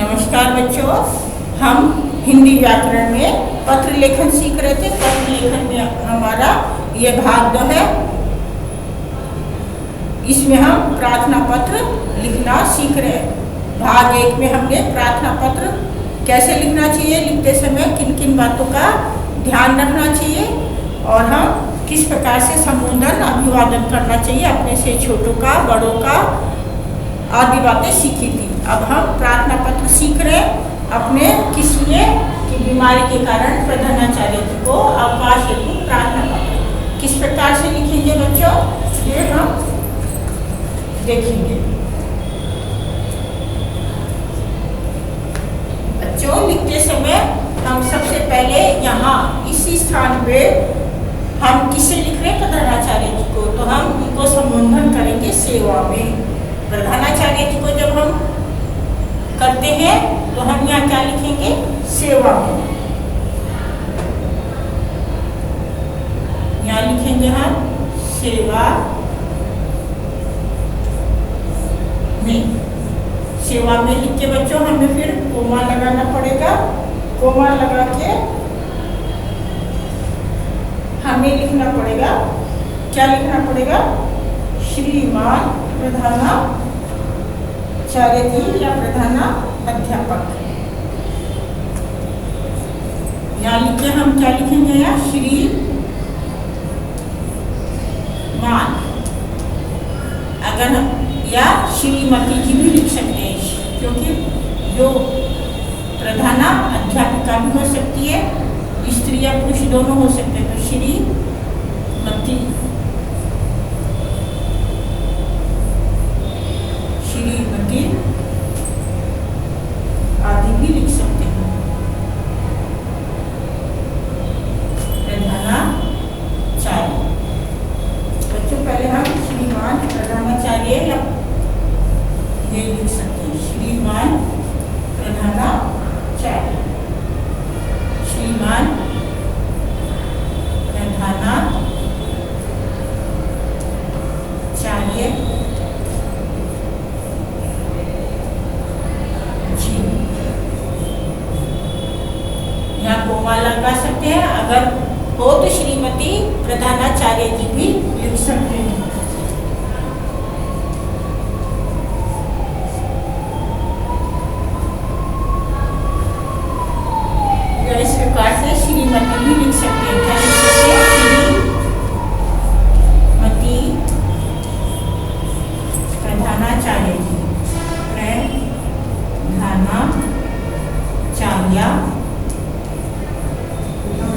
नमस्कार बच्चों, हम हिंदी व्याकरण में पत्र लेखन सीख रहे थे। पत्र लेखन में हमारा ये भाग 2 है। इसमें हम प्रार्थना पत्र लिखना सीख रहे हैं। भाग 1 में हमने प्रार्थना पत्र कैसे लिखना चाहिए, लिखते समय किन किन बातों का ध्यान रखना चाहिए और हम किस प्रकार से संबोधन अभिवादन करना चाहिए, अपने से छोटों का, बड़ों का, आदि बातें सीखी थी। अब हम प्रार्थना पत्र सीख रहे हैं अपने किसलिए कि बीमारी के कारण प्रधानाचार्य जी को अवकाश हेतु प्रार्थना पत्र किस प्रकार से लिखेंगे बच्चों, ये हम देखेंगे। बच्चों, लिखते समय हम सबसे पहले यहाँ इसी स्थान पे हम किसे लिख रहे हैं, प्रधानाचार्य जी को, तो हम उनको संबोधन करेंगे सेवा में। प्रधानाचार्य जी को जब हम करते हैं तो हम यहाँ क्या लिखेंगे, सेवा में। यहाँ लिखेंगे हम सेवा में। सेवा में लिख के बच्चों हमें फिर कोमा लगाना पड़ेगा। कोमा लगा के हमें लिखना पड़ेगा, क्या लिखना पड़ेगा, श्रीमान प्रधानाचार्य जी या प्रधानाध्यापक। यहाँ लिखे हम क्या लिखेंगे, यहाँ श्रीमान। अगर हम या श्रीमती जी भी लिख सकते हैं, क्योंकि जो प्रधाना अध्यापिका भी हो सकती है, स्त्री या पुरुष दोनों हो सकते हैं, तो श्रीमती, श्रीमती आदि भी लिख सकते हैं। प्रधानाचार्य बच्चों, पहले हम श्रीमान प्रधानाचार्य या ये लिख सकते हैं, श्रीमान प्रधानाचार्य, श्रीमान प्रधानाचार्य जी। यहाँ कोमा लगा सकते हैं, अगर हो तो श्रीमती प्रधानाचार्य जी भी लिख सकते हैं। इस प्रकार से श्रीमती भी लिख सकते हैं। क्या लिख सकते हैं, श्रीमती प्रधानाचार्य जी, प्रधानाचार्य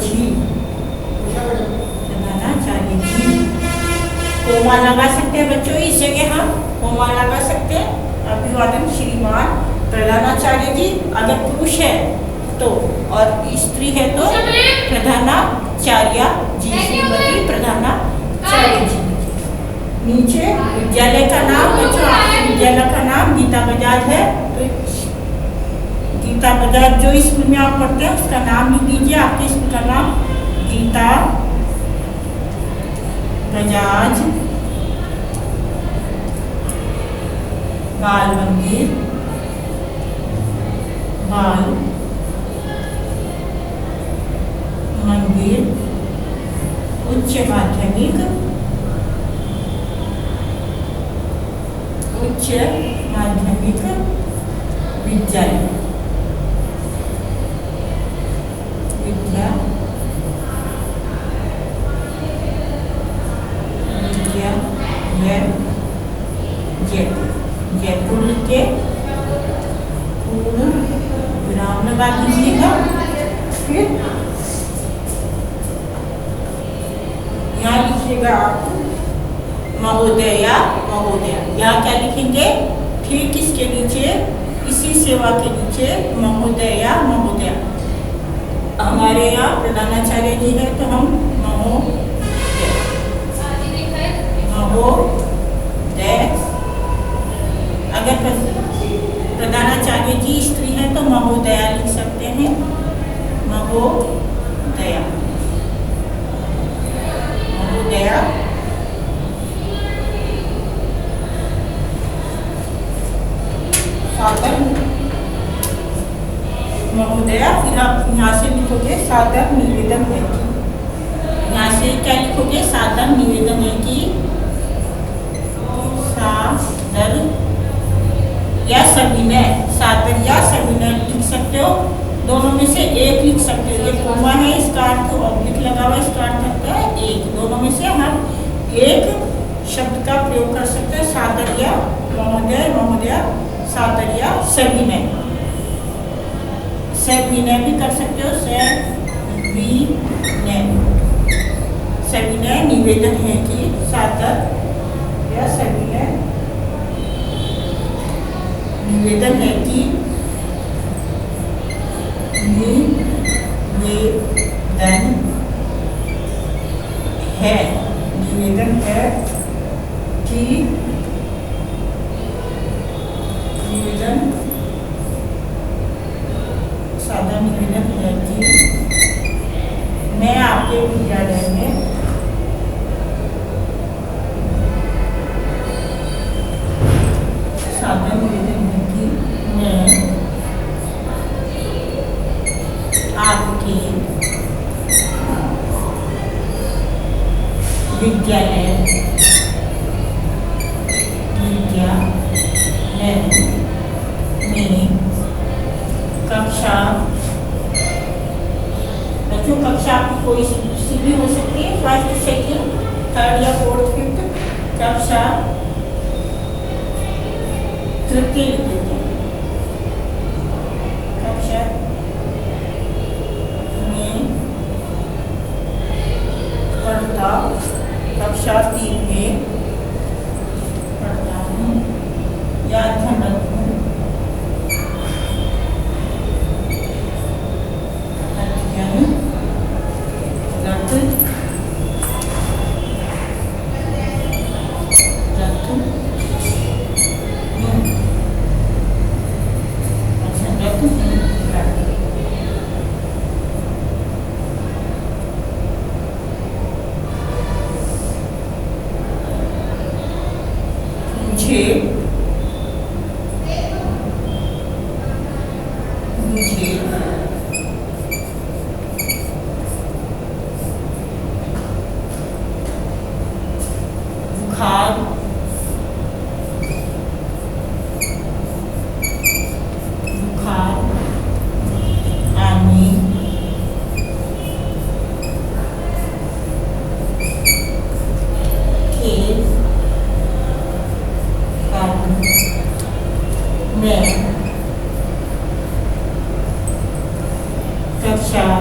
जी, प्रधानाचार्य जी। कोमा लगा सकते हैं बच्चों, इस जगह हम कोमा लगा सकते हैं। अभिवादन श्रीमान प्रधानाचार्य जी, अगर पुरुष है तो, और स्त्री है तो प्रधानाचार्य जी, श्रीमती प्रधानाचार्य जी। नीचे विद्यालय का नाम बच्चों, आपके विद्यालय का नाम गीता बजाज है, तो गीता बजाज जो स्कूल में आप पढ़ते हैं उसका नाम लिख दीजिए। आपके स्कूल का नाम गीता बजाज बाल मंदिर, बाल मंदिर उच्च माध्यमिक विद्यालय, जयपुर लिख के पूर्ण विराम लगा दीजिएगा। फिर यहाँ लिखिएगा आप महोदय या महोदया। यहाँ क्या लिखेंगे, ठीक इसके नीचे, इसी सेवा के नीचे महोदय या महोदया। हमारे यहाँ प्रधानाचार्य जी है तो हम महोदय, अगर प्रधानाचार्य जी स्त्री है तो महोदया लिख सकते हैं, महोदया, महोदया। साधन महोदया, फिर आप यहाँ से लिखोगे सादर निवेदन है कि, यहाँ से क्या लिखोगे, सादर निवेदन है कि, सादर या सविनय, सादर या सविनय लिख सकते हो, दोनों में से एक लिख सकते हो। ये कोमा है, इसका अर्थ ऑब्लिक लगा हुआ, इसका अर्थ होता है एक, दोनों में से हम एक शब्द का प्रयोग कर सकते हैं, सादर या महोदय, महोदया, सादर या सविनय। सविनय भी कर सकते हो, सविनय, सविनय निवेदन है कि, सादर या सविनय निवेदन है कि, निवेदन है, निवेदन है कि, निवेदन, सादर निवेदन है कि मैं आपके विद्यालय में सादर निवेदन है कि मैं आपके विद्यालय में कक्षा, बच्चों कक्षा आपकी कोई सी भी हो सकती है, फर्स्ट, सेकंड, थर्ड या फोर्थ, फिफ्थ, कक्षा तृतीय लिख देते हैं, कक्षा में पढ़ता, कक्षा 3 में पढ़ता हूँ या अध्ययनरत हूँ, कक्षा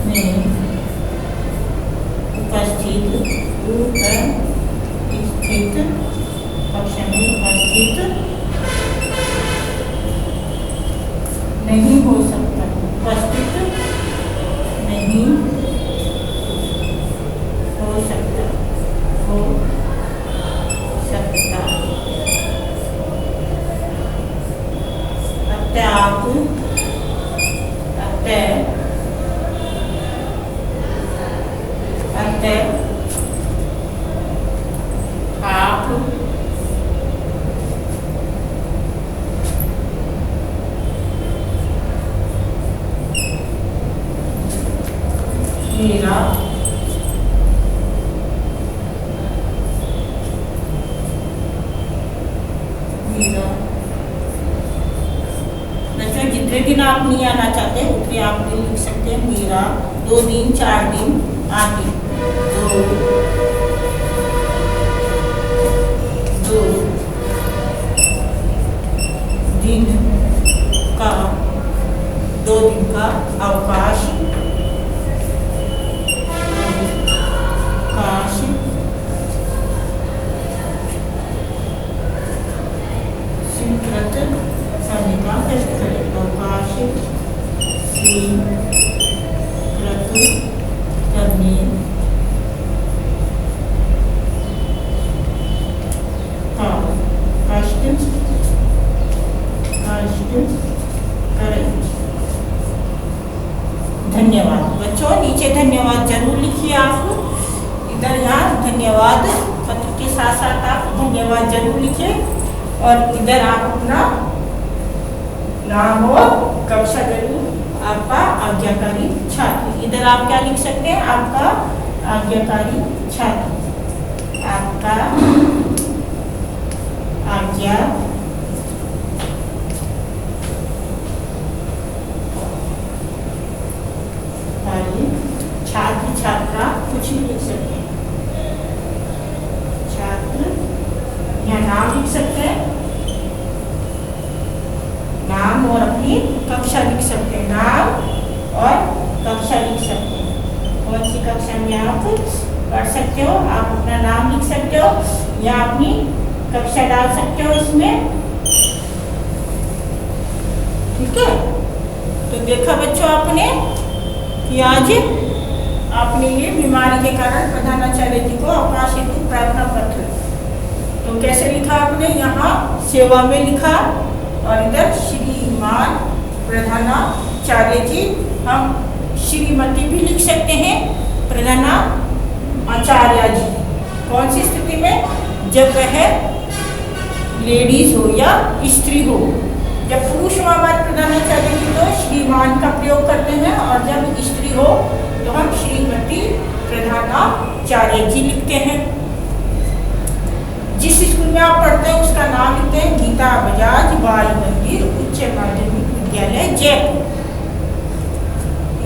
में उपस्थित कक्षा में उपस्थित नहीं हो सकता, उपस्थित नहीं हो सकता, आप मेरा बच्चों जितने दिन आप नहीं आना चाहते उतने आप दिन लिख सकते हैं, मेरा 2 दिन 4 दिन 8 दिन, 2 दिन का 2 दिन का अवकाश स्वीकृत करने का प्रयास करें, अवकाश स्वीकृत करने का कष्ट करें। धन्यवाद बच्चों, नीचे धन्यवाद जरूर लिखिए आप, इधर यहाँ धन्यवाद पत्र के साथ साथ आप धन्यवाद जरूर लिखिए और इधर आप अपना नाम और कक्षा जरूर आपका आज्ञाकारी छात्र। इधर आप क्या लिख सकते हैं, आपका आज्ञाकारी छात्र, आपका आज्ञाकारी छात्र, छात्रा कुछ भी लिख सकते हैं, छात्र या नाम लिख सकते हैं, नाम और अपनी कक्षा लिख सकते हैं, नाम और कक्षा लिख सकते हैं। कौन सी कक्षा में आप पढ़ सकते हो, आप अपना नाम लिख सकते हो या अपनी कक्षा डाल सकते हो इसमें। ठीक है, तो देखा बच्चों आपने कि आज आपने ये बीमारी के कारण प्रधानाचार्य जी को अवकाश हेतु प्रार्थना पत्र, तो कैसे लिखा आपने, यहाँ सेवा में लिखा और इधर श्रीमान प्रधानाचार्य जी, हम श्रीमती भी लिख सकते हैं, प्रधानाचार्य जी। कौन सी स्थिति में, जब वह लेडीज हो या स्त्री हो। जब पुरुष हो हमारे प्रधानाचार्य जी तो श्रीमान का प्रयोग करते हैं, और जब स्त्री हो तो हम श्रीमती प्रधानाचार्य जी लिखते हैं। जिस स्कूल में आप पढ़ते हैं उसका नाम लिखते हैं गीता बजाज बाल मंदिर उच्च माध्यमिक विद्यालय जयपुर।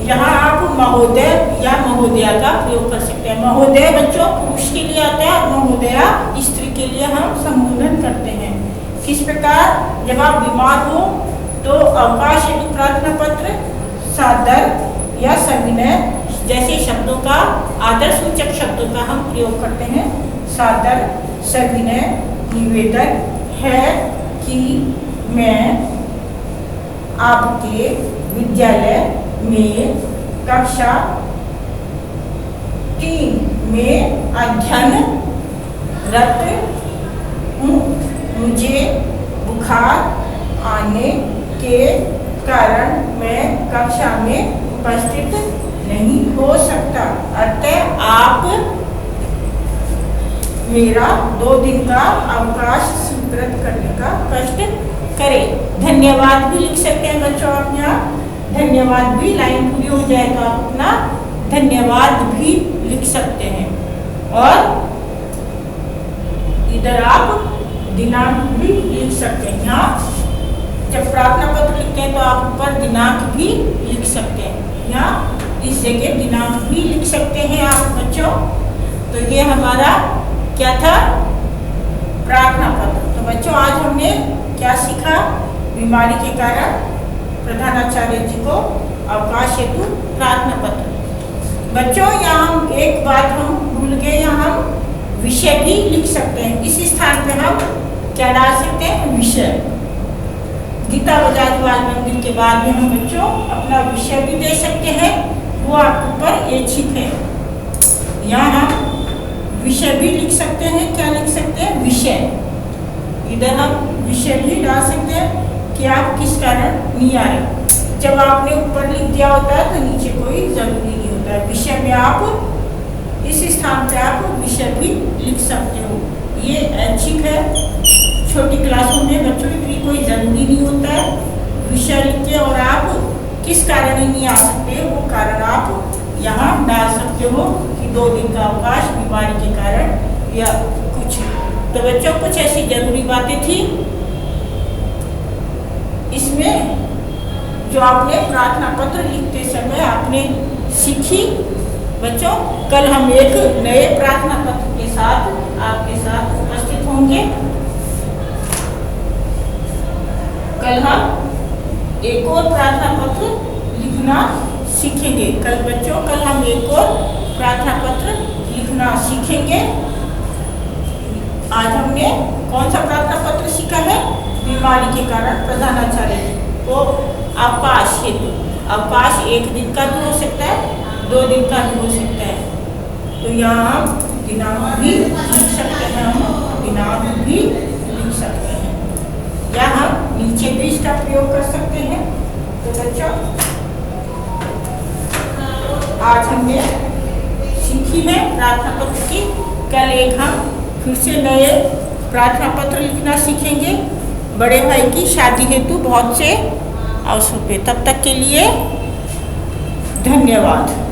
यहाँ आप महोदय या महोदया का प्रयोग कर सकते हैं। महोदय बच्चों पुरुष के लिए आता है और महोदया स्त्री के लिए हम संबोधन करते हैं। किस प्रकार, जब आप बीमार हो तो अवकाश हेतु प्रार्थना पत्र, सादर या सविनय जैसे शब्दों का, आदर सूचक शब्दों का हम प्रयोग करते हैं। सादर सविनय निवेदन है कि मैं आपके विद्यालय में कक्षा 3 में अध्ययनरत हूँ। मुझे बुखार आने के कारण मैं कक्षा में उपस्थित नहीं हो सकता, अतः आप मेरा 2 दिन का अवकाश स्वीकृत करने का कष्ट करें। धन्यवाद भी लिख सकते हैं बच्चों आप यहाँ, धन्यवाद भी, लाइन पूरी हो जाए तो आप अपना धन्यवाद भी लिख सकते हैं। और इधर आप दिनांक भी लिख सकते हैं। यहाँ जब प्रार्थना पत्र लिखते हैं तो आप ऊपर दिनांक भी लिख सकते हैं, यहाँ इस जगह दिनांक भी लिख सकते हैं आप बच्चों। तो ये हमारा क्या था, प्रार्थना पत्र। तो बच्चों आज हमने क्या सीखा, बीमारी के कारण प्रधानाचार्य जी को अवकाश हेतु प्रार्थना पत्र। बच्चों यहाँ हम एक बात हम भूल गए, यहाँ हम विषय भी लिख सकते हैं। इस स्थान पे हम क्या डाल सकते हैं, विषय। गीता बजाज बाल मंदिर के बाद में हम बच्चों अपना विषय भी दे सकते हैं, वो आपके ऊपर ऐच्छिक है। यहाँ हम विषय भी लिख सकते हैं, क्या लिख सकते हैं, विषय। इधर हम विषय भी डाल सकते हैं कि आप किस कारण नहीं आ रहे। जब आपने ऊपर लिख दिया होता है तो नीचे कोई जरूरी नहीं होता है। विषय में आप इस स्थान पे आप विषय भी लिख सकते हो, ये ऐच्छिक है। छोटी क्लासों में बच्चों की कोई जरूरी नहीं होता है विषय लिख के, और आप किस कारण ही नहीं आ सकते वो कारण आप यहाँ डाल सकते हो कि 2 दिन का अवकाश बीमारी के कारण या कुछ। तो बच्चों कुछ ऐसी जरूरी बातें थी इसमें जो आपने प्रार्थना पत्र लिखते समय आपने सीखी। बच्चों कल हम एक नए प्रार्थना पत्र के साथ आपके साथ उपस्थित होंगे। कल हम एक और प्रार्थना पत्र लिखना सीखेंगे। कल बच्चों कल हम एक और प्रार्थना पत्र लिखना सीखेंगे। आज हमने कौन सा प्रार्थना पत्र सीखा है, बीमारी के कारण प्रधानाचार्य को अवकाश हेतु। अवकाश 1 दिन का भी हो सकता है, 2 दिन का भी हो सकता है। तो यहाँ हम दिनांक भी लिख सकते हैं, हम दिनांक भी लिख सकते हैं, या हम नीचे भी इसका प्रयोग कर सकते हैं। तो बच्चों आज हमने सीखी है प्रार्थना पत्र की। कल एक हम फिर से नए प्रार्थना पत्र लिखना सीखेंगे। बड़े भाई की शादी हेतु बहुत से अवसर पे। तब तक के लिए धन्यवाद।